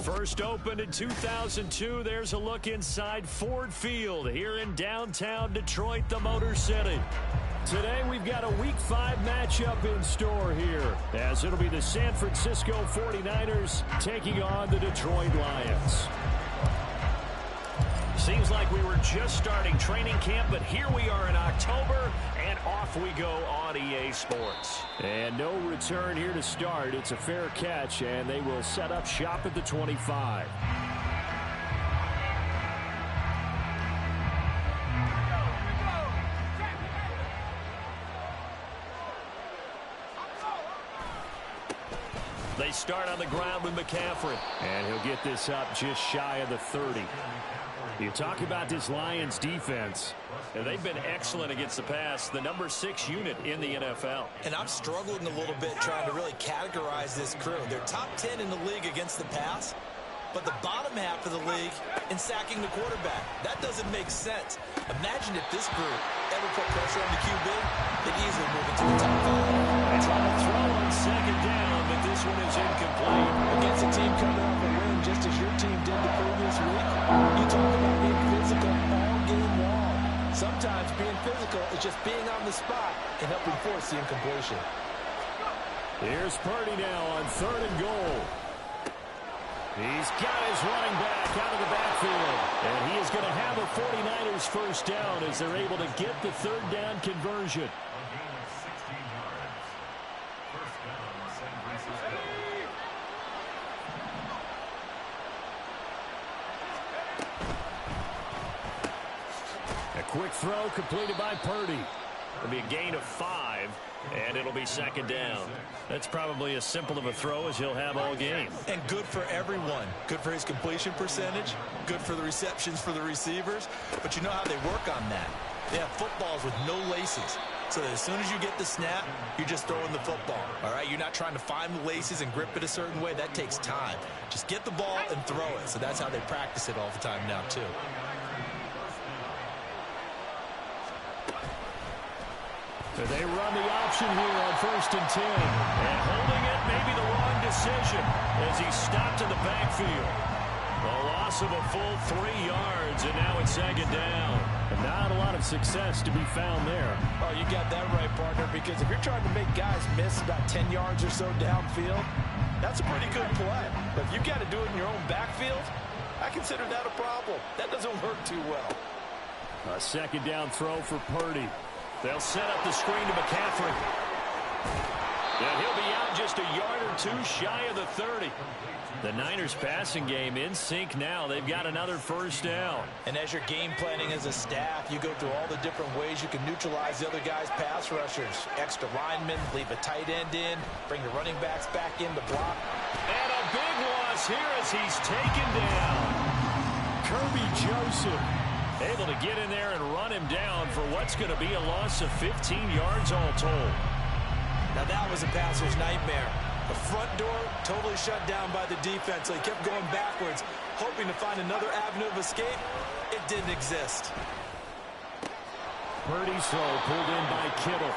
First opened in 2002, there's a look inside Ford Field here in downtown Detroit, the Motor City. Today we've got a Week 5 matchup in store here, as it'll be the San Francisco 49ers taking on the Detroit Lions. Seems like we were just starting training camp, but here we are in October, and off we go on EA Sports. And no return here to start. It's a fair catch, and they will set up shop at the 25. They start on the ground with McCaffrey, and he'll get this up just shy of the 30. You talk about this Lions defense. They've been excellent against the pass, the number 6 unit in the NFL. And I'm struggling a little bit trying to really categorize this crew. They're top 10 in the league against the pass, but the bottom half of the league in sacking the quarterback. That doesn't make sense. Imagine if this group ever put pressure on the QB, they'd easily move into the top 5. They try to throw on second down, but this one is incomplete. Against a team coming off a win, just as your team did the previous week, you talk about being physical all game long. Sometimes being physical is just being on the spot and helping force the incompletion. Here's Purdy now on 3rd and goal. He's got his running back out of the backfield. And he is going to have a 49ers first down as they're able to get the 3rd down conversion. A quick throw completed by Purdy. It'll be a gain of 5, and it'll be 2nd down. That's probably as simple of a throw as he'll have all game. And good for everyone. Good for his completion percentage. Good for the receptions for the receivers. But you know how they work on that. They have footballs with no laces. so that as soon as you get the snap, you're just throwing the football. All right, you're not trying to find the laces and grip it a certain way. That takes time. Just get the ball and throw it. So that's how they practice it all the time now, too. They run the option here on 1st and 10. And holding it may be the wrong decision as he's stopped in the backfield. A loss of a full 3 yards, and now it's 2nd down. And not a lot of success to be found there. Oh, you got that right, partner, because if you're trying to make guys miss about 10 yards or so downfield, that's a pretty good play. But if you've got to do it in your own backfield, I consider that a problem. That doesn't work too well. A 2nd down throw for Purdy. They'll set up the screen to McCaffrey. And he'll be out just a yard or 2 shy of the 30. The Niners passing game in sync now. They've got another 1st down. And as you're game planning as a staff, you go through all the different ways you can neutralize the other guy's pass rushers. Extra linemen, leave a tight end in, bring the running backs back in to block. And a big loss here as he's taken down. Kirby Joseph able to get in there and run him down for what's going to be a loss of 15 yards all told. Now that was a passer's nightmare. The front door totally shut down by the defense, so he kept going backwards, hoping to find another avenue of escape. It didn't exist. Purdy's throw pulled in by Kittle.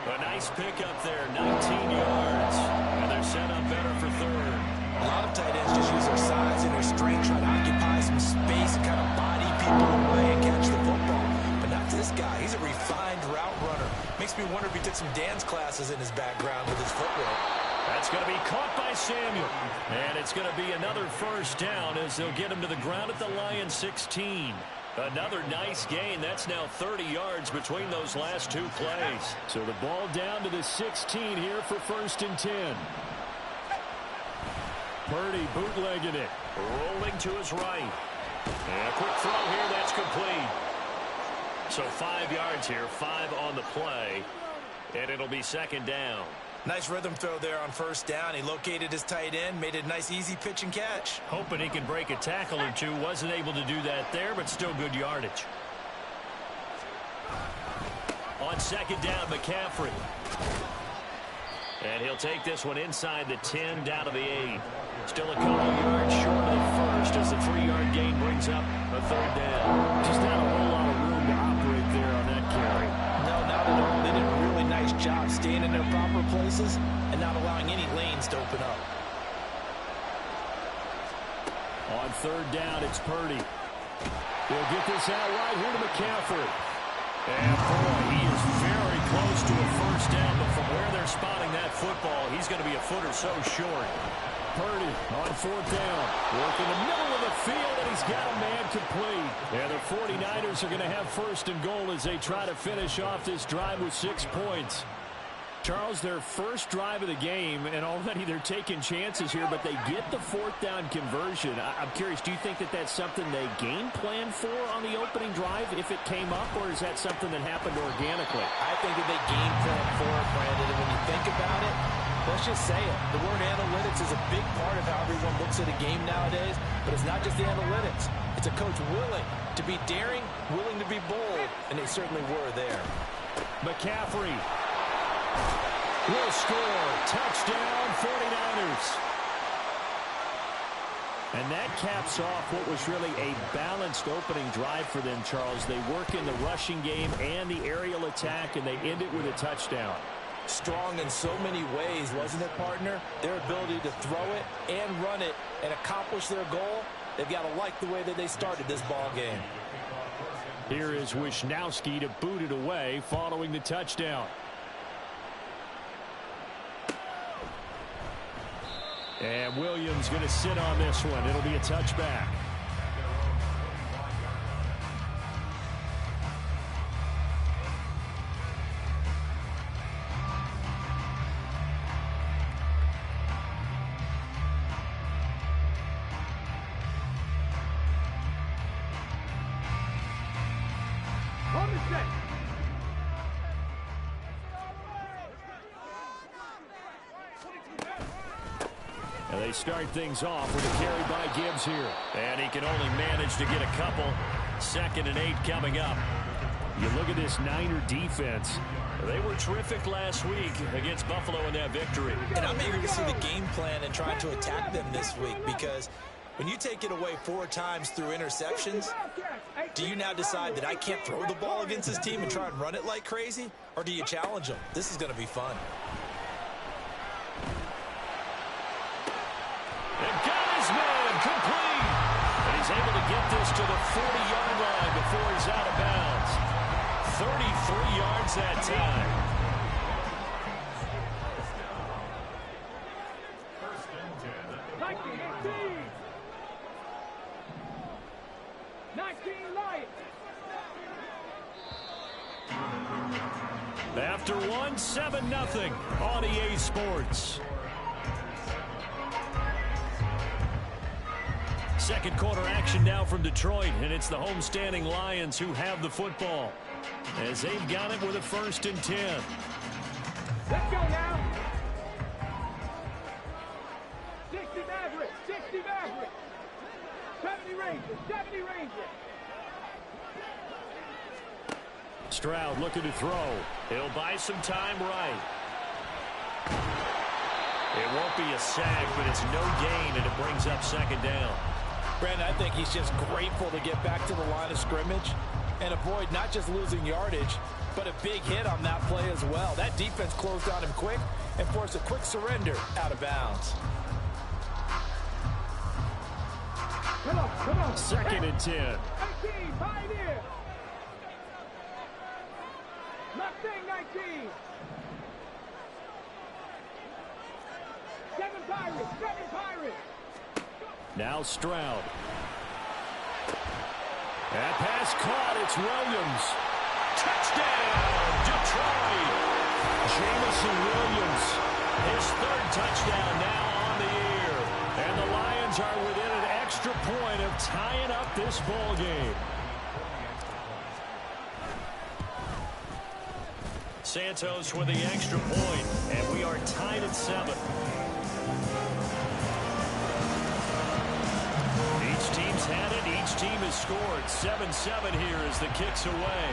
A nice pickup there, 19 yards. And they're set up better for 3rd. A lot of tight ends just use their size and their strength, try to occupy some space and kind of body people away and catch the football. But not this guy. He's a refined route runner. Makes me wonder if he took some dance classes in his background with his footwork. That's going to be caught by Samuel. And it's going to be another 1st down as they'll get him to the ground at the Lions 16. Another nice gain. That's now 30 yards between those last 2 plays. So the ball down to the 16 here for 1st and 10. Purdy bootlegging it. Rolling to his right. And a quick throw here. That's complete. So 5 yards here. 5 on the play. And it'll be 2nd down. Nice rhythm throw there on 1st down. He located his tight end, made it a nice easy pitch and catch. Hoping he can break a tackle or 2. Wasn't able to do that there, but still good yardage. On 2nd down, McCaffrey. And he'll take this one inside the 10, down to the 8. Still a couple yards short of the 1st as the 3-yard gain brings up a 3rd down. Just not a whole lot of room to operate there on that carry. No, not at all. They did a really nice job staying in their proper places and not allowing any lanes to open up. On 3rd down, it's Purdy. He'll get this out wide here to McCaffrey. And boy, he is very close to a 1st down, but from where they're spotting that football, he's going to be a foot or so short. Purdy on 4th down. Working the middle of the field, and he's got a man complete. And the 49ers are going to have 1st and goal as they try to finish off this drive with 6 points. Charles, their first drive of the game, and already they're taking chances here, but they get the 4th down conversion. I'm curious, do you think that that's something they game planned for on the opening drive if it came up, or is that something that happened organically? I think that they game planned for it, Brandon, and when you think about it, let's just say it. The word analytics is a big part of how everyone looks at a game nowadays, but it's not just the analytics. It's a coach willing to be daring, willing to be bold, and they certainly were there. McCaffrey will score. Touchdown, 49ers. And that caps off what was really a balanced opening drive for them, Charles. They work in the rushing game and the aerial attack, and they end it with a touchdown. Strong in so many ways, wasn't it, partner? Their ability to throw it and run it and accomplish their goal, they've got to like the way that they started this ball game. Here is Wisnowski to boot it away following the touchdown. And Williams going to sit on this one. It'll be a touchback. And they start things off with a carry by Gibbs here. And he can only manage to get a couple. 2nd and 8 coming up. You look at this Niner defense. They were terrific last week against Buffalo in that victory. And I'm eager to see the game plan and trying to attack them this week, because when you take it away 4 times through interceptions, do you now decide that I can't throw the ball against this team and try and run it like crazy? Or do you challenge them? This is going to be fun. And got his man complete. And he's able to get this to the 40-yard line before he's out of bounds. 33 yards that time. After one, 7-0 on EA Sports. Second quarter action now from Detroit, and it's the homestanding Lions who have the football, as they've got it with a 1st and 10. Let's go now. 60 Maverick, 60 Maverick. 70 Rangers, 70 Rangers. Stroud looking to throw. He'll buy some time right. It won't be a sack, but it's no gain, and it brings up 2nd down. Brandon, I think he's just grateful to get back to the line of scrimmage and avoid not just losing yardage, but a big hit on that play as well. That defense closed on him quick and forced a quick surrender out of bounds. Come on. 2nd and 10. 18, Pioneer. Mustang 19. 7 Pirates. Now Stroud. That pass caught. It's Williams. Touchdown, Detroit. Jamison Williams. His 3rd touchdown now on the year. And the Lions are within an extra point of tying up this ball game. Santos with the extra point, and we are tied at 7. Each team's had it. Each team has scored. 7-7 here as the kick's away.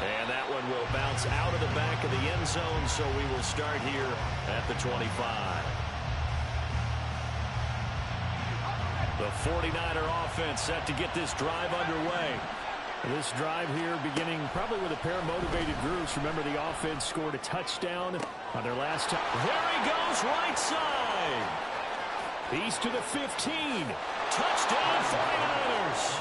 And that one will bounce out of the back of the end zone, so we will start here at the 25. The 49er offense set to get this drive underway. This drive here beginning probably with a pair of motivated groups. Remember, the offense scored a touchdown on their last time. There he goes, right side. He's to the 15. Touchdown, 49ers.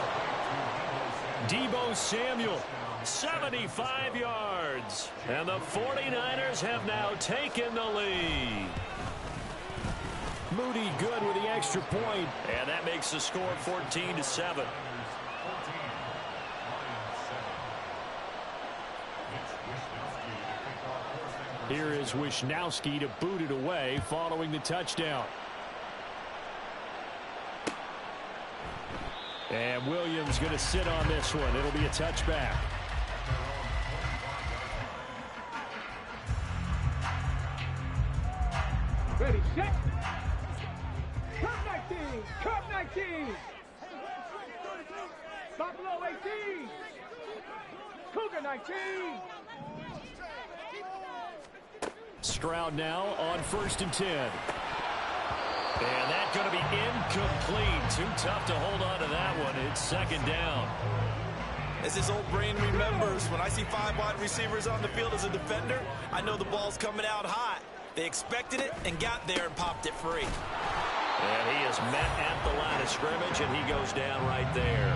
Deebo Samuel, 75 yards. And the 49ers have now taken the lead. Moody good with the extra point. And that makes the score 14-7. Here is Wisnowski to boot it away following the touchdown. And Williams going to sit on this one. It'll be a touchback. Ready, set. Curve 19. Curve 19. Buffalo 18. Cougar 19. Stroud now on 1st and 10. And that's going to be incomplete. Too tough to hold on to that one. It's 2nd down. As his old brain remembers, when I see 5 wide receivers on the field as a defender, I know the ball's coming out hot. They expected it and got there and popped it free. And he is met at the line of scrimmage, and he goes down right there.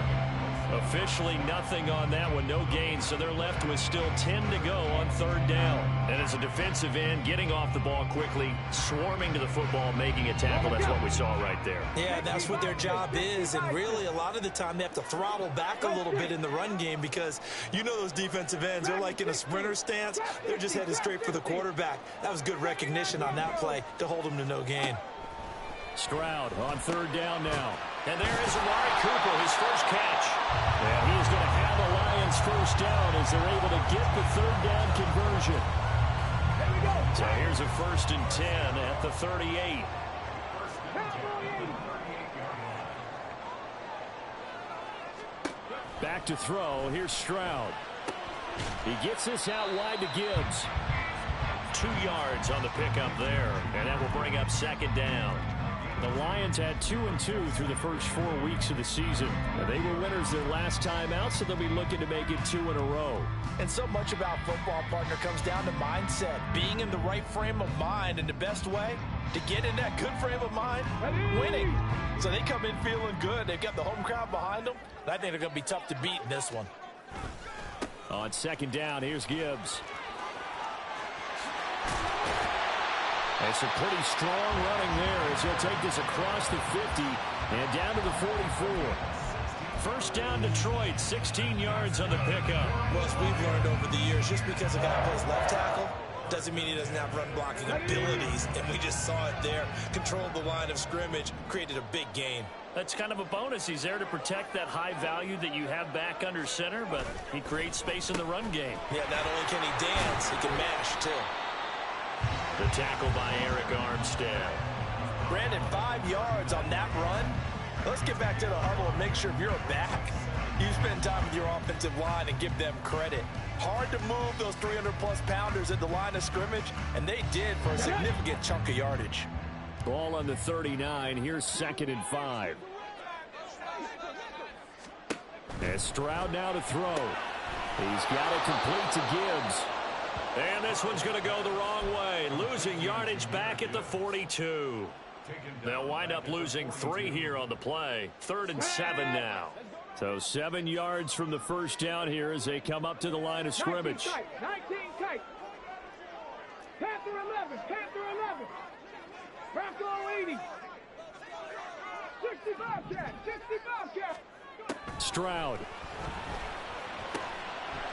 Officially nothing on that one, no gain, so they're left with still 10 to go on 3rd down. And as a defensive end, getting off the ball quickly, swarming to the football, making a tackle, that's what we saw right there. Yeah, that's what their job is, and really a lot of the time they have to throttle back a little bit in the run game because you know those defensive ends, they're like in a sprinter stance. They're just headed straight for the quarterback. That was good recognition on that play to hold them to no gain. Stroud on 3rd down now. And there is Amari Cooper, his first catch. And he's going to have the Lions 1st down as they're able to get the 3rd down conversion. There we go. So here's a 1st and 10 at the 38. Back to throw. Here's Stroud. He gets this out wide to Gibbs. 2 yards on the pickup there, and that will bring up second down. The Lions had 2-2 through the first 4 weeks of the season. And they were winners their last time out, so they'll be looking to make it 2 in a row. And so much about football, partner, comes down to mindset. Being in the right frame of mind, and the best way to get in that good frame of mind, winning. So they come in feeling good. They've got the home crowd behind them. And I think they're going to be tough to beat in this one. On second down, here's Gibbs. It's a pretty strong running there as he'll take this across the 50 and down to the 44. First down, Detroit, 16 yards on the pickup. Well, as we've learned over the years, just because a guy plays left tackle doesn't mean he doesn't have run blocking abilities, and we just saw it there. Controlled the line of scrimmage, created a big gain. That's kind of a bonus. He's there to protect that high value that you have back under center, but he creates space in the run game. Yeah, not only can he dance, he can mash, too. The tackle by Eric Armstead. Brandon, 5 yards on that run. Let's get back to the huddle and make sure if you're a back, you spend time with your offensive line and give them credit. Hard to move those 300-plus pounders at the line of scrimmage, and they did for a significant chunk of yardage. Ball on the 39. Here's 2nd and 5. And Stroud now to throw. He's got it complete to Gibbs. And this one's going to go the wrong way. Losing yardage back at the 42. They'll wind up losing 3 here on the play. 3rd and 7 now. So 7 yards from the first down here as they come up to the line of scrimmage. 19 tight. Panther 11. Panther 11. Bronco 80. 65 cat. 65 cat. Stroud.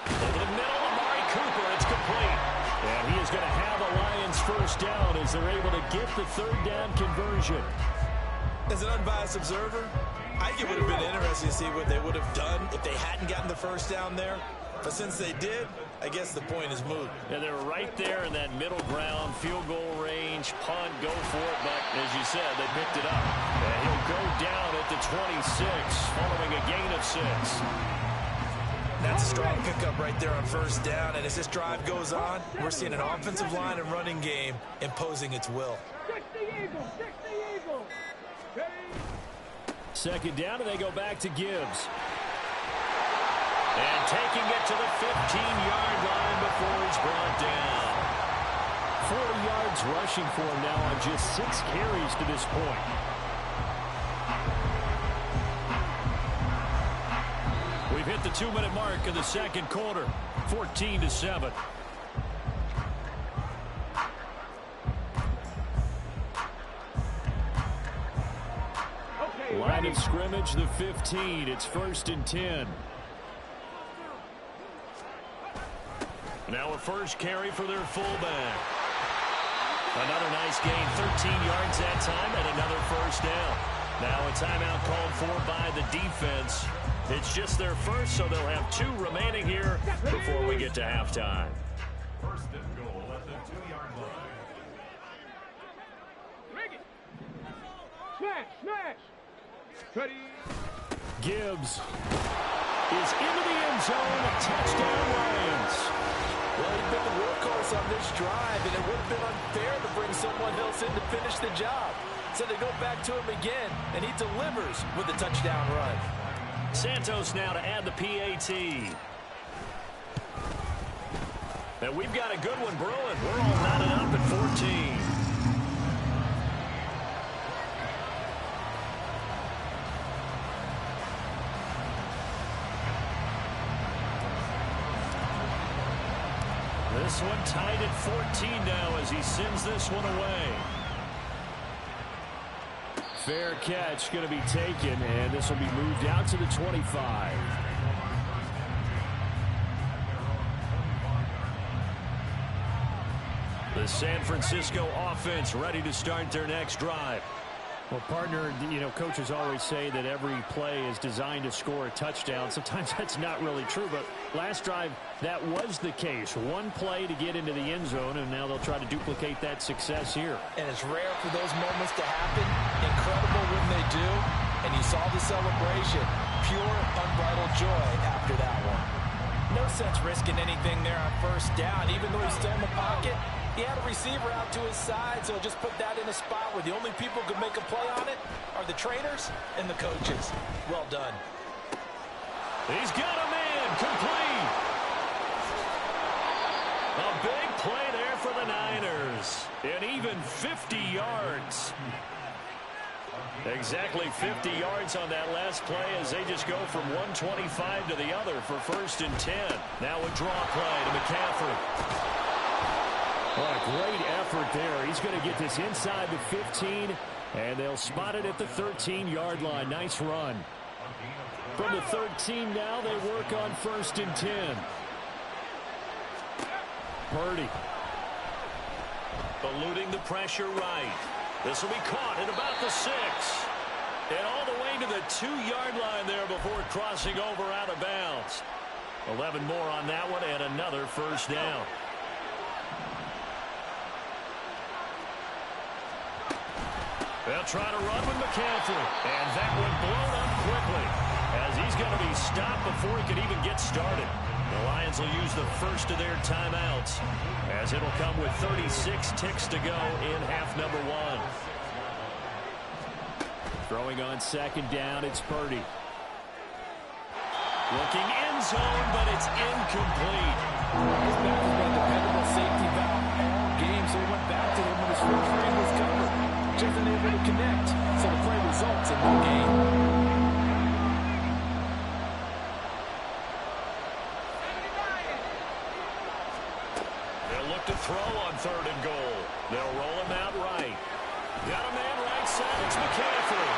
Over the middle, Amari Cooper. It's complete. And he is going to have a Lions first down as they're able to get the 3rd down conversion. As an unbiased observer, I think it would have been interesting to see what they would have done if they hadn't gotten the first down there. But since they did, I guess the point is moot. Yeah, they were right there in that middle ground, field goal range, punt, go for it. But as you said, they picked it up. And he'll go down at the 26 following a gain of 6. That's a strong pickup right there on first down. And as this drive goes on, we're seeing an offensive line and running game imposing its will. 60 Eagles. 60 Eagles. 2nd down, and they go back to Gibbs. And taking it to the 15-yard line before he's brought down. 4 yards rushing for him now on just 6 carries to this point. We've hit the 2-minute mark of the second quarter. 14-7. Line of scrimmage, the 15. It's 1st and 10. Now a first carry for their fullback. Another nice gain, 13 yards that time, and another first down. Now a timeout called for by the defense. It's just their first, so they'll have 2 remaining here before we get to halftime. First and goal at the 2-yard line. Smash. Ready. Gibbs is into the end zone. Touchdown, Lions. Well, he's been the workhorse on this drive, and it would have been unfair to bring someone else in to finish the job. So they go back to him again, and he delivers with a touchdown run. Santos now to add the PAT. And we've got a good one brewing. We're all knotted up at 14. This one tied at 14 now as he sends this one away. Fair catch going to be taken, and this will be moved out to the 25. The San Francisco offense ready to start their next drive. Well, partner, coaches always say that every play is designed to score a touchdown. Sometimes that's not really true, but last drive, that was the case. One play to get into the end zone, and now they'll try to duplicate that success here. And it's rare for those moments to happen. Incredible when they do. And you saw the celebration. pure, unbridled joy after that one. No sense risking anything there on first down. Even though he's still in the pocket, he had a receiver out to his side, so just put that in a spot where the only people who can make a play on it are the trainers and the coaches. Well done. He's got a man complete. A big play there for the Niners. And even 50 yards. Exactly 50 yards on that last play as they just go from 125 to the other for 1st and 10. Now a draw play to McCaffrey. What a great effort there. He's going to get this inside the 15, and they'll spot it at the 13-yard line. Nice run. From the 13 now, they work on 1st and 10. Purdy. Eluding the pressure right. This will be caught at about the 6. And all the way to the 2-yard line there before crossing over out of bounds. 11 more on that one and another 1st down. They'll try to run with McCaffrey. And that one blown up quickly as he's going to be stopped before he can even get started. The Lions will use the first of their timeouts as it'll come with 36 ticks to go in half number 1. Throwing on 2nd down, it's Purdy. Looking end zone, but it's incomplete. His back has been a dependable safety valve all game, so he went back to him when his first read was covered. Just unable to connect, so the play results in no gain. To throw on 3rd and goal. They'll roll him out right. Got a man right side. It's McCaffrey.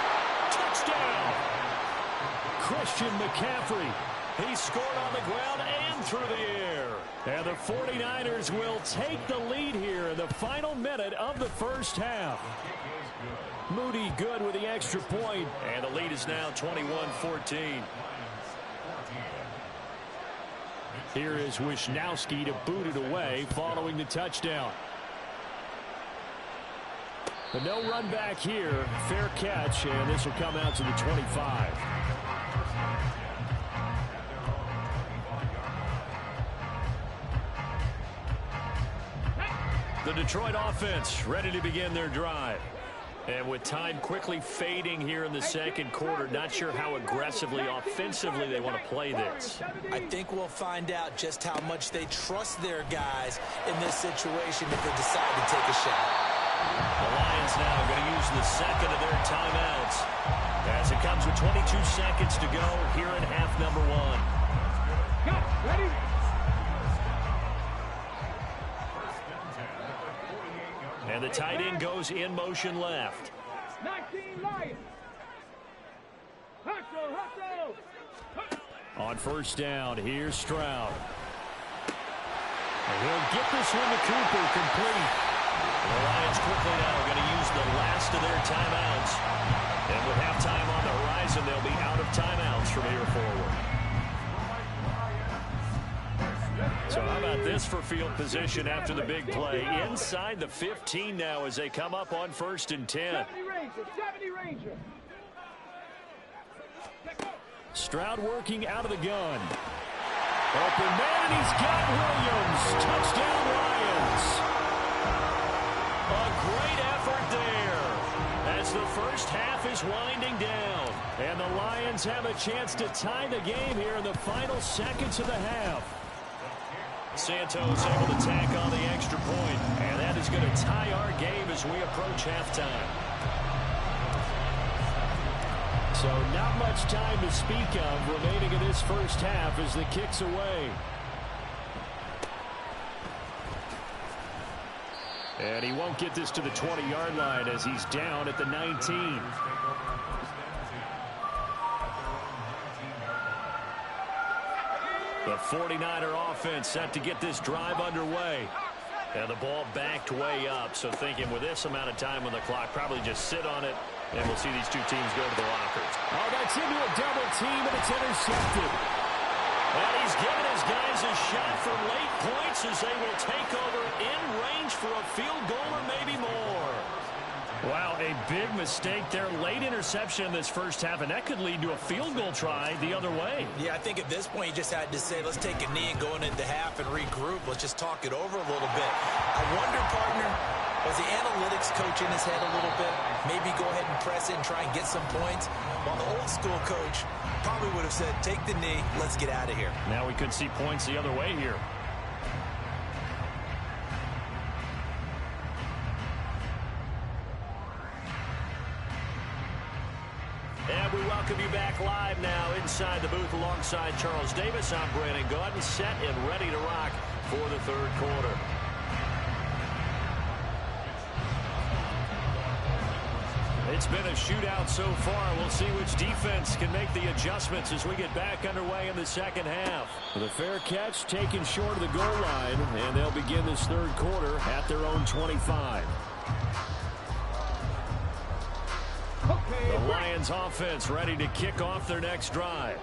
Touchdown. Christian McCaffrey. He scored on the ground and through the air. And the 49ers will take the lead here in the final minute of the 1st half. Moody good with the extra point, and the lead is now 21-14. Here is Wisnowski to boot it away following the touchdown. But no run back here. Fair catch, and this will come out to the 25. The Detroit offense ready to begin their drive. And with time quickly fading here in the 2nd quarter, not sure how aggressively, offensively they want to play this. I think we'll find out just how much they trust their guys in this situation if they decide to take a shot. The Lions now going to use the 2nd of their timeouts as it comes with 22 seconds to go here in half number 1. Got ready. And the tight end goes in motion left. 19 Lions. Hustle, hustle. On 1st down, here's Stroud. And he'll get this one to Cooper complete. The Lions quickly now going to use the last of their timeouts. And with halftime on the horizon, they'll be out of timeouts from here forward. So how about this for field position after the big play? Inside the 15 now as they come up on 1st and 10. 70 Ranger. Stroud working out of the gun. Open man, and he's got Williams. Touchdown, Lions. A great effort there as the 1st half is winding down. And the Lions have a chance to tie the game here in the final seconds of the half. Santos able to tack on the extra point, and that is going to tie our game as we approach halftime. So not much time to speak of remaining in this 1st half as the kick's away. And he won't get this to the 20-yard line as he's down at the 19. The 49er offense set to get this drive underway. And the ball backed way up, so thinking with this amount of time on the clock, probably just sit on it, and we'll see these two teams go to the lockers. Oh, that's into a double team, and it's intercepted. And he's giving his guys a shot for late points as they will take over in range for a field goal or maybe more. Wow, a big mistake there. Late interception in this first half, and that could lead to a field goal try the other way. Yeah, I think at this point you just had to say, let's take a knee and go into half and regroup. Let's just talk it over a little bit. I wonder, partner, was the analytics coach in his head a little bit? Maybe go ahead and press it and try and get some points? While the old school coach probably would have said, take the knee, let's get out of here. Now we could see points the other way here. And we welcome you back live now inside the booth alongside Charles Davis. I'm Brandon Gaudin, set and ready to rock for the third quarter. It's been a shootout so far. We'll see which defense can make the adjustments as we get back underway in the second half. The fair catch taken short of the goal line, and they'll begin this third quarter at their own 25. The Lions offense ready to kick off their next drive.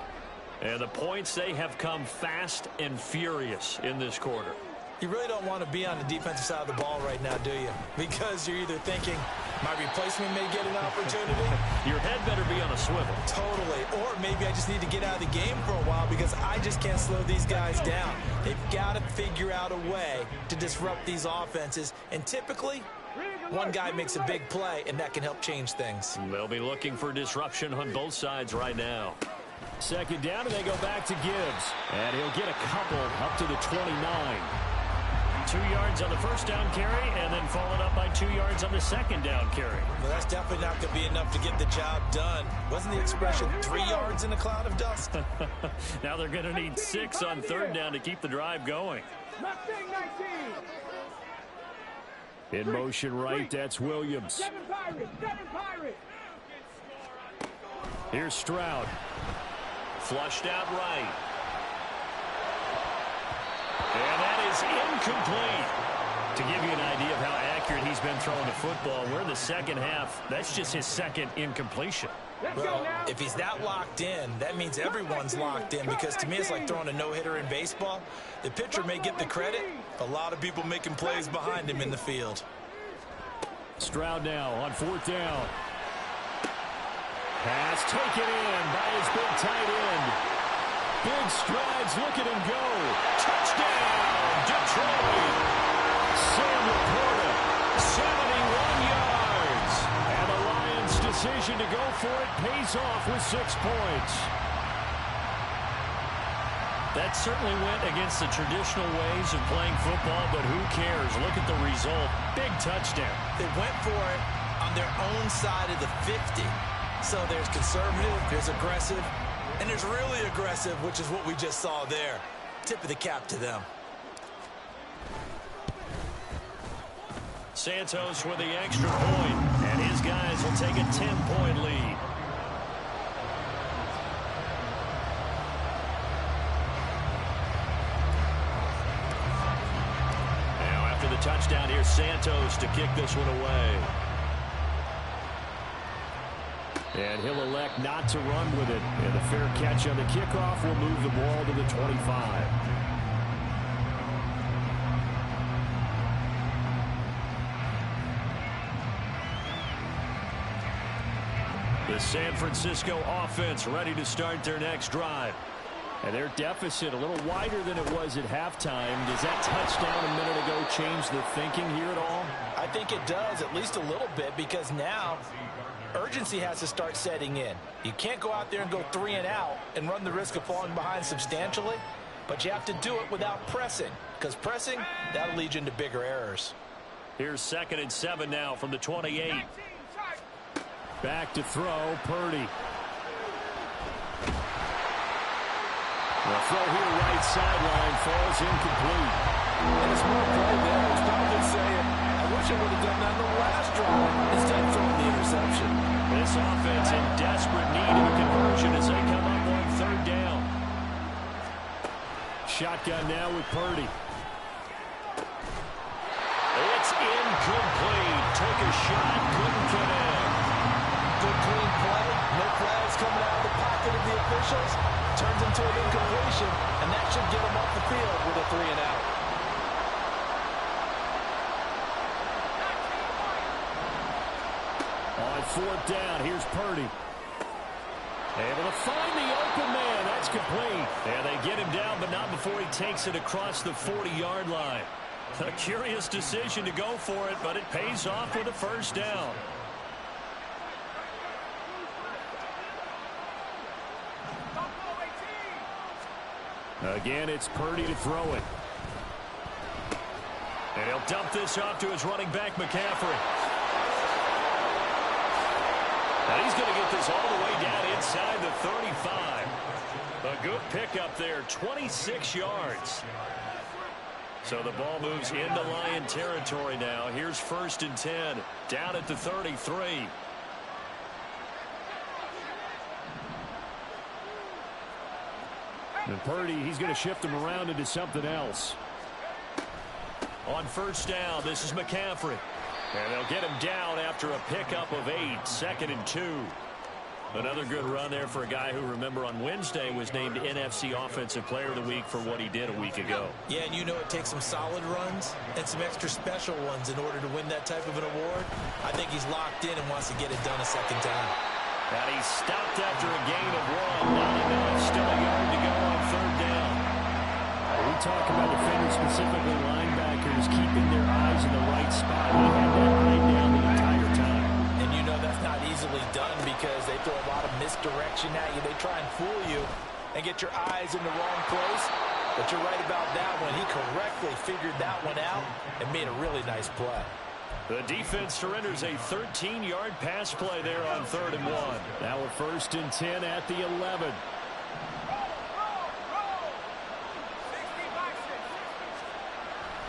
And the points, they have come fast and furious in this quarter. You really don't want to be on the defensive side of the ball right now, do you? Because you're either thinking, my replacement may get an opportunity. Your head better be on a swivel. Totally. Or maybe I just need to get out of the game for a while because I just can't slow these guys down. They've got to figure out a way to disrupt these offenses. And typically, one guy makes a big play, and that can help change things. They'll be looking for disruption on both sides right now. Second down, and they go back to Gibbs. And he'll get a couple up to the 29. 2 yards on the first down carry, and then followed up by 2 yards on the second down carry. Well, that's definitely not going to be enough to get the job done. Wasn't the expression 3 yards in a cloud of dust? Now they're going to need 6 on third down to keep the drive going. In motion right, that's Williams. 7 Pirates, 7 Pirates. Here's Stroud. Flushed out right. And that is incomplete. To give you an idea of how accurate he's been throwing the football, we're in the second half. That's just his second incompletion. Well, if he's that locked in, that means everyone's locked in, because to me it's like throwing a no-hitter in baseball. The pitcher may get the credit, a lot of people making plays behind him in the field. Stroud now on fourth down. Pass taken in by his big tight end. Big strides, look at him go. Touchdown, Detroit. Sam Laporta, 71 yards. And the Lions' decision to go for it pays off with 6 points. That certainly went against the traditional ways of playing football, but who cares? Look at the result. Big touchdown. They went for it on their own side of the 50. So there's conservative, there's aggressive, and there's really aggressive, which is what we just saw there. Tip of the cap to them. Santos with the extra point, and his guys will take a 10-point lead. Now after the touchdown, here's Santos to kick this one away. And he'll elect not to run with it. And the fair catch on the kickoff will move the ball to the 25. The San Francisco offense ready to start their next drive. And their deficit a little wider than it was at halftime. Does that touchdown a minute ago change the thinking here at all? I think it does, at least a little bit, because now urgency has to start setting in. You can't go out there and go 3 and out and run the risk of falling behind substantially, but you have to do it without pressing, because pressing, that'll lead you into bigger errors. Here's 2nd and 7 now from the 28. Back to throw, Purdy. The throw here right sideline falls incomplete. And it's more play there. He's probably saying, I wish I would have done that in the last drive instead of throwing the interception. This offense in desperate need of a conversion as they come up on third down. Shotgun now with Purdy. It's incomplete. Took a shot, couldn't connect. Good clean play. No flags coming out of the pocket of the officials. Turns into an incompletion, and that should get him off the field with a 3 and out. 4th down. Here's Purdy. Able to find the open man. That's complete. And they get him down, but not before he takes it across the 40-yard line. A curious decision to go for it, but it pays off with a 1st down. Again, it's Purdy to throw it. And he'll dump this off to his running back, McCaffrey. And he's going to get this all the way down inside the 35. A good pickup there, 26 yards. So the ball moves into Lion territory now. Here's 1st and 10, down at the 33. And Purdy, he's going to shift him around into something else. On 1st down, this is McCaffrey. And they'll get him down after a pickup of 8, 2nd and 2. Another good run there for a guy who, remember, on Wednesday was named NFC Offensive Player of the Week for what he did a week ago. Yeah, and you know it takes some solid runs and some extra special ones in order to win that type of an award. I think he's locked in and wants to get it done a 2nd time. And he stopped after a gain of 1. Not enough. Still a yard to go on 3rd down. We talk about defenders, specifically linebackers, keeping their eyes in the right spot. He had that eye down the entire time. And you know that's not easily done because they throw a lot of misdirection at you. They try and fool you and get your eyes in the wrong place. But you're right about that one. He correctly figured that one out and made a really nice play. The defense surrenders a 13-yard pass play there on 3rd and 1. Now a 1st and 10 at the 11.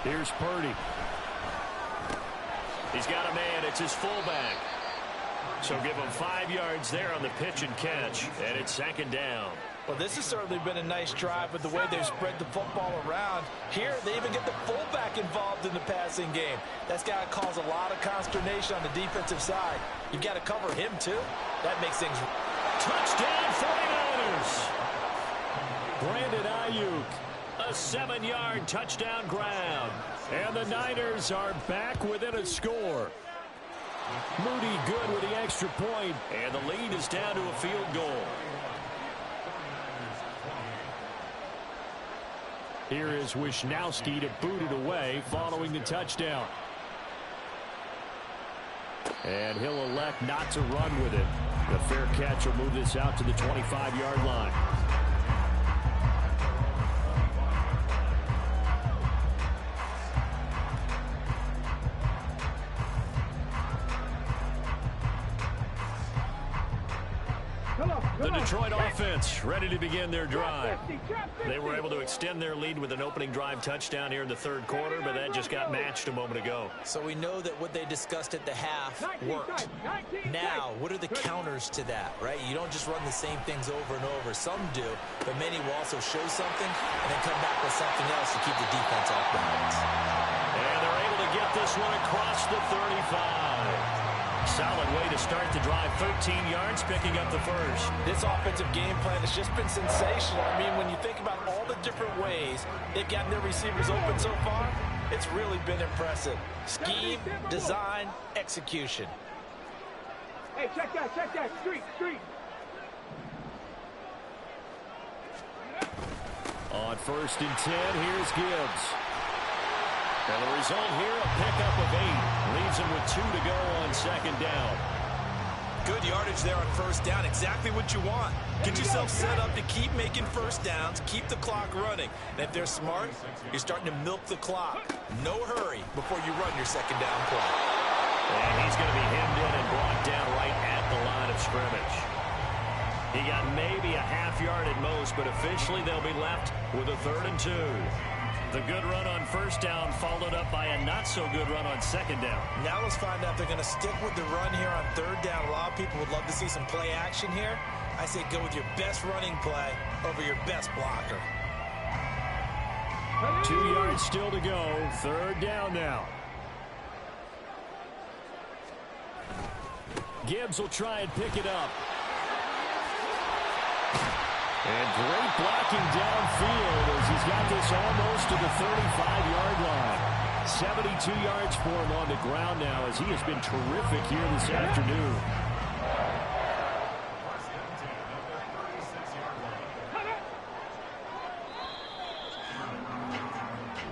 Here's Purdy. He's got a man. It's his fullback. So give him 5 yards there on the pitch and catch. And it's 2nd down. Well, this has certainly been a nice drive with the way they've spread the football around. Here, they even get the fullback involved in the passing game. That's got to cause a lot of consternation on the defensive side. You've got to cover him, too. That makes things... Touchdown, 49ers! Brandon Ayuk, a 7-yard touchdown grab. And the Niners are back within a score. Moody good with the extra point, and the lead is down to a field goal. Here is Wisnowski to boot it away following the touchdown. And he'll elect not to run with it. The fair catch will move this out to the 25-yard line. The Detroit offense ready to begin their drive. They were able to extend their lead with an opening drive touchdown here in the 3rd quarter, but that just got matched a moment ago. So we know that what they discussed at the half worked. Now, what are the counters to that, right? You don't just run the same things over and over. Some do, but many will also show something and then come back with something else to keep the defense off balance. And they're able to get this one across the 35. Solid way to start the drive. 13 yards, picking up the 1st. This offensive game plan has just been sensational. I mean, when you think about all the different ways they've gotten their receivers open so far, it's really been impressive. Scheme, design, execution. Hey, check that. Street. On 1st and 10, here's Gibbs. And the result here, a pickup of 8. Leaves him with 2 to go on 2nd down. Good yardage there on 1st down. Exactly what you want. Get yourself set up to keep making 1st downs, keep the clock running. And if they're smart, you're starting to milk the clock. No hurry before you run your 2nd down play. And he's going to be hemmed in and brought down right at the line of scrimmage. He got maybe a half yard at most, but officially they'll be left with a 3rd and 2. The good run on 1st down followed up by a not-so-good run on 2nd down. Now let's find out if they're going to stick with the run here on 3rd down. A lot of people would love to see some play action here. I say go with your best running play over your best blocker. 2 yards still to go. 3rd down now. Gibbs will try and pick it up. And great blocking downfield as he's got this almost to the 35-yard line. 72 yards for him on the ground now as he has been terrific here this afternoon.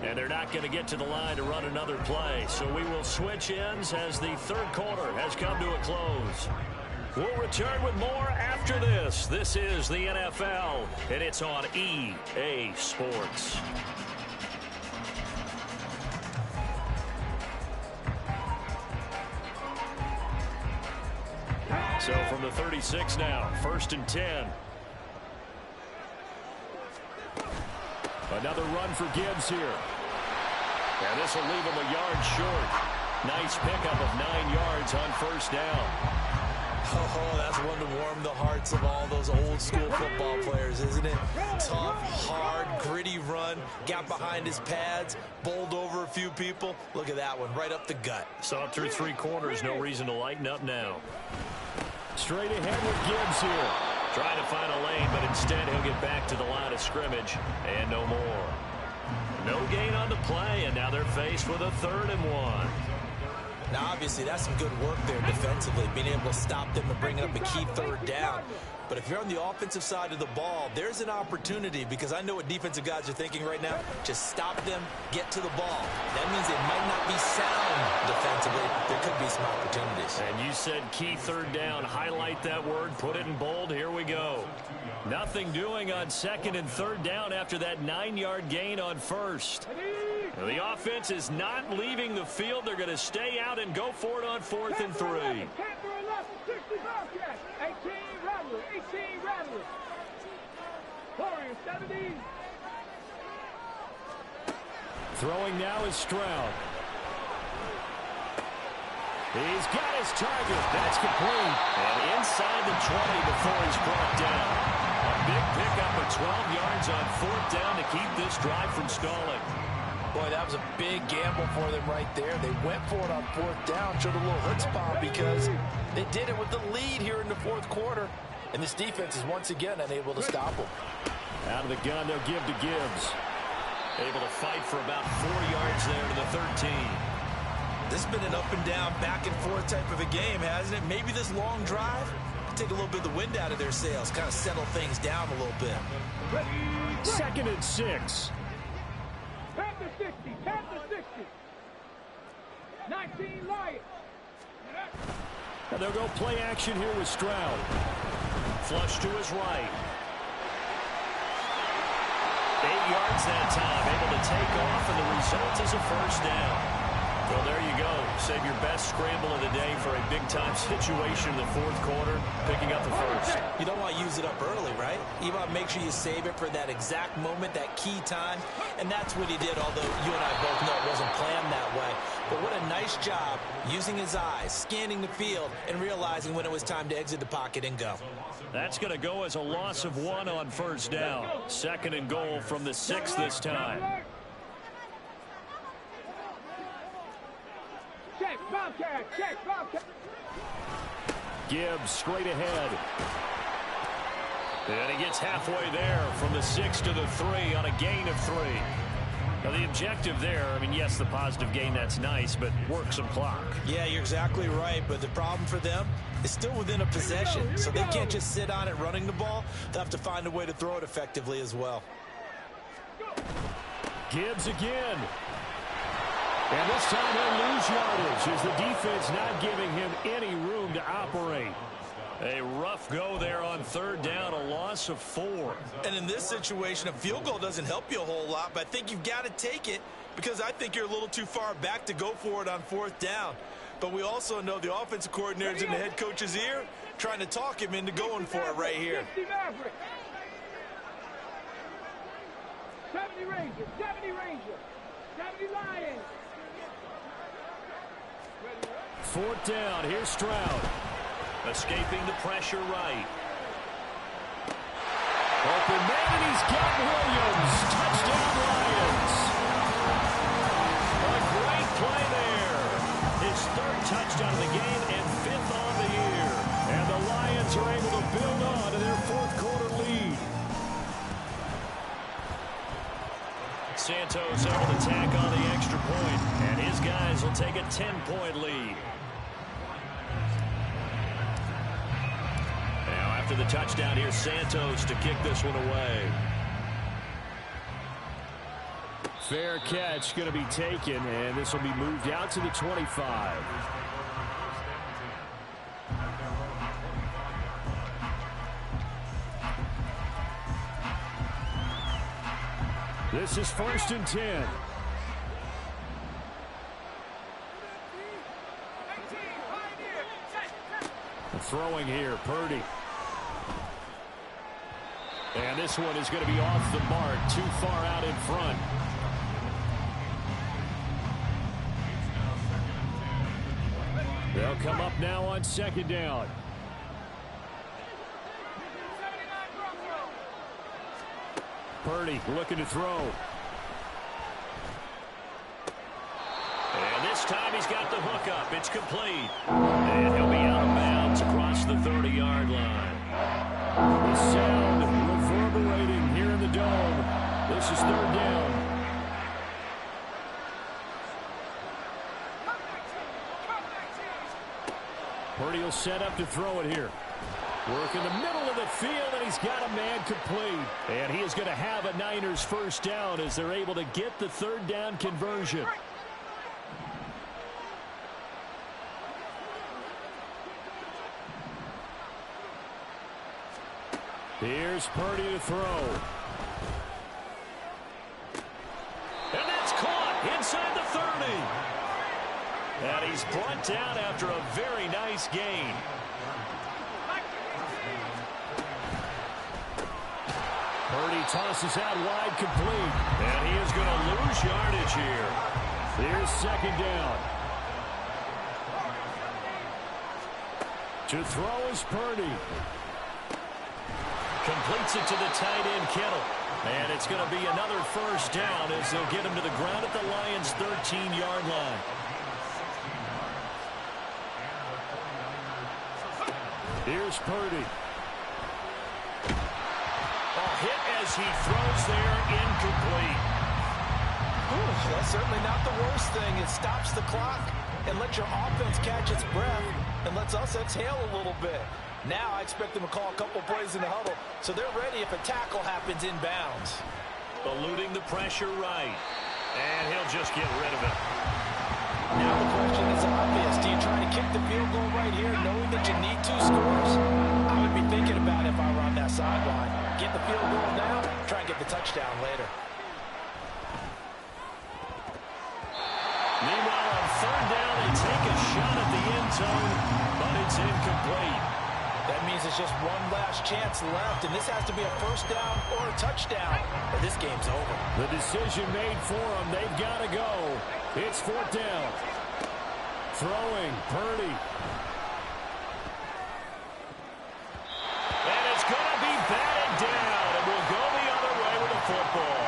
And they're not going to get to the line to run another play. So we will switch ends as the third quarter has come to a close. We'll return with more after this. This is the NFL, and it's on EA Sports. So from the 36 now, 1st and 10. Another run for Gibbs here. And this will leave him a yard short. Nice pickup of 9 yards on 1st down. Oh, that's one to warm the hearts of all those old school football players, isn't it? Tough, hard, gritty run. Got behind his pads, bowled over a few people. Look at that one, right up the gut. Saw it through 3 quarters. No reason to lighten up now. Straight ahead with Gibbs here. Trying to find a lane, but instead he'll get back to the line of scrimmage. And no more. No gain on the play, and now they're faced with a 3rd and 1. Now, obviously, that's some good work there defensively, being able to stop them and bringing up a key 3rd down. But if you're on the offensive side of the ball, there's an opportunity, because I know what defensive guys are thinking right now. Just stop them, get to the ball. That means it might not be sound defensively. There could be some opportunities. And you said key 3rd down. Highlight that word, put it in bold. Here we go. Nothing doing on 2nd and 3rd down after that 9-yard gain on 1st. The offense is not leaving the field. They're going to stay out and go for it on 4th and 3. 18 Rattlers. Warriors 70. Throwing now is Stroud. He's got his target. That's complete. And inside the 20 before he's brought down. A big pickup of 12 yards on 4th down to keep this drive from stalling. Boy, that was a big gamble for them right there. They went for it on 4th down, showed a little chutzpah because they did it with the lead here in the 4th quarter. And this defense is once again unable to stop them. Out of the gun, they'll give to Gibbs. Able to fight for about 4 yards there to the 13. This has been an up and down, back and forth type of a game, hasn't it? Maybe this long drive take a little bit of the wind out of their sails, kind of settle things down a little bit. 2nd and 6. Tap to 60. 19 Lions. And they'll go play action here with Stroud. Flush to his right. 8 yards that time, able to take off, and the result is a 1st down. Well, there you go. Save your best scramble of the day for a big-time situation in the 4th quarter, picking up the 1st. You don't want to use it up early, right? You want to make sure you save it for that exact moment, that key time, and that's what he did, although you and I both know it wasn't planned that way. But what a nice job using his eyes, scanning the field, and realizing when it was time to exit the pocket and go. That's going to go as a loss of 1 on 1st down. 2nd and goal from the 6 this time. Check, Bobcat. Gibbs straight ahead. And he gets halfway there from the 6 to the 3 on a gain of 3. Now, the objective there, I mean, yes, the positive gain, that's nice, but work some clock. Yeah, you're exactly right, but the problem for them is still within a possession, so they can't just sit on it running the ball. They'll have to find a way to throw it effectively as well. Gibbs again. And this time he'll lose yardage as the defense not giving him any room to operate. A rough go there on 3rd down, a loss of 4. And in this situation, a field goal doesn't help you a whole lot, but I think you've got to take it because I think you're a little too far back to go for it on 4th down. But we also know the offensive coordinator's in the head coach's ear trying to talk him into going for it right here. 70 Rangers, 70 Lions. 4th down, here's Stroud. Escaping the pressure right. Open man, and he's got Williams. Touchdown, Lions. A great play there. His 3rd touchdown of the game and 5th on the year. And the Lions are able to build on to their 4th quarter lead. Santos able to tack on the extra point, and his guys will take a 10-point lead. After the touchdown, here's Santos to kick this one away. Fair catch going to be taken, and this will be moved out to the 25. This is 1st and 10. Throwing here, Purdy. And this one is going to be off the mark, too far out in front. They'll come up now on 2nd down. Purdy looking to throw. And this time he's got the hook up. It's complete. And he'll be out of bounds across the 30-yard line. The sound reverberating here in the dome. This is 3rd down. Purdy will set up to throw it here. Work in the middle of the field, and he's got a man complete. And he is going to have a Niners 1st down as they're able to get the 3rd down conversion. Here's Purdy to throw. And that's caught inside the 30. And he's brought down after a very nice gain. Purdy tosses out wide, complete. And he is going to lose yardage here. Here's 2nd down. To throw is Purdy. Completes it to the tight end, Kittle. And it's going to be another 1st down as they'll get him to the ground at the Lions' 13-yard line. Here's Purdy. A hit as he throws there, incomplete. Ooh, that's certainly not the worst thing. It stops the clock and lets your offense catch its breath and lets us exhale a little bit. Now I expect them to call a couple plays in the huddle, so they're ready if a tackle happens inbounds. Eluding the pressure right. And he'll just get rid of it. Now the question is obvious. Do you try to kick the field goal right here knowing that you need 2 scores? I would be thinking about it if I were on that sideline. Get the field goal now, try and get the touchdown later. Meanwhile, on 3rd down, they take a shot at the end zone, but it's incomplete. That means it's just one last chance left, and this has to be a 1st down or a touchdown, or this game's over. The decision made for them. They've got to go. It's 4th down. Throwing, Purdy. And it's going to be batted down, and we'll go the other way with the football.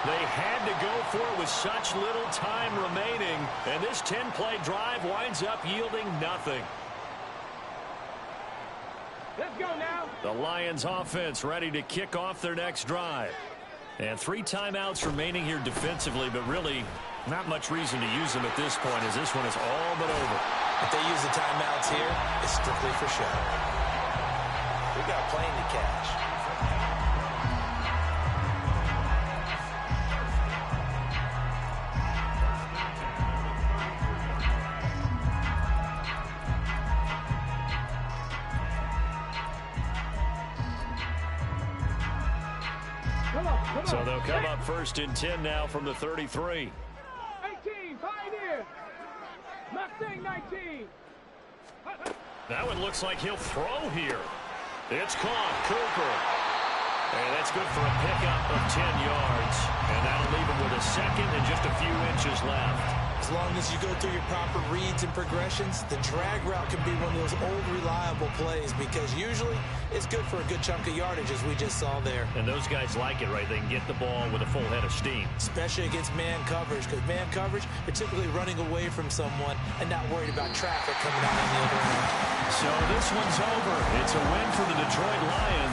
They had to go for it with such little time remaining, and this 10-play drive winds up yielding nothing. Let's go now. The Lions offense ready to kick off their next drive. And 3 timeouts remaining here defensively, but really not much reason to use them at this point as this one is all but over. If they use the timeouts here, it's strictly for show. We got a plane to catch. So they'll come up 1st and 10 now from the 33. 18, Pioneer. Mustang 19. That one looks like he'll throw here. It's caught. Cooper. And that's good for a pickup of 10 yards. And that'll leave him with a 2nd and just a few inches left. As long as you go through your proper reads and progressions, the drag route can be one of those old reliable plays because usually it's good for a good chunk of yardage as we just saw there. And those guys like it, right? They can get the ball with a full head of steam. Especially against man coverage because man coverage, particularly running away from someone and not worried about traffic coming out on the other end. So this one's over. It's a win for the Detroit Lions.